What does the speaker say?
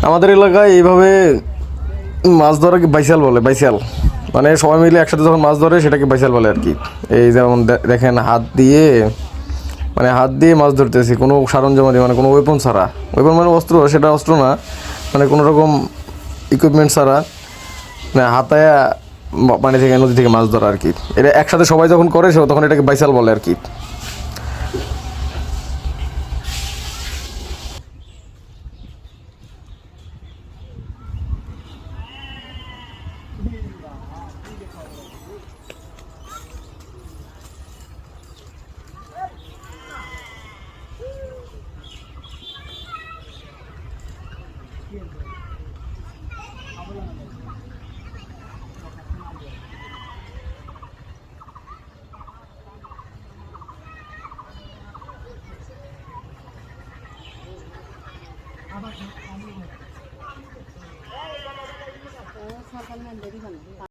আমাদের এলাকায় এইভাবে মাছ ধরাকে বাইসাল বলে, বাইসাল মানে সবাই মিলে একসাথে যখন মাছ ধরে সেটাকে বাইসাল বলে আর কি। এই যেমন দেখেন হাত দিয়ে মাছ ধরতেছি, কোনো সরঞ্জাম দিয়ে, মানে কোনো ওয়েপন ছাড়া। ওয়েপন মানে অস্ত্র, সেটা অস্ত্র না, মানে কোনো রকম ইকুইপমেন্ট ছাড়া, মানে হাতায় পানি থেকে, নদী থেকে মাছ ধরা আর কি। এটা একসাথে সবাই যখন করে তখন এটাকে বাইসাল বলে আর কি।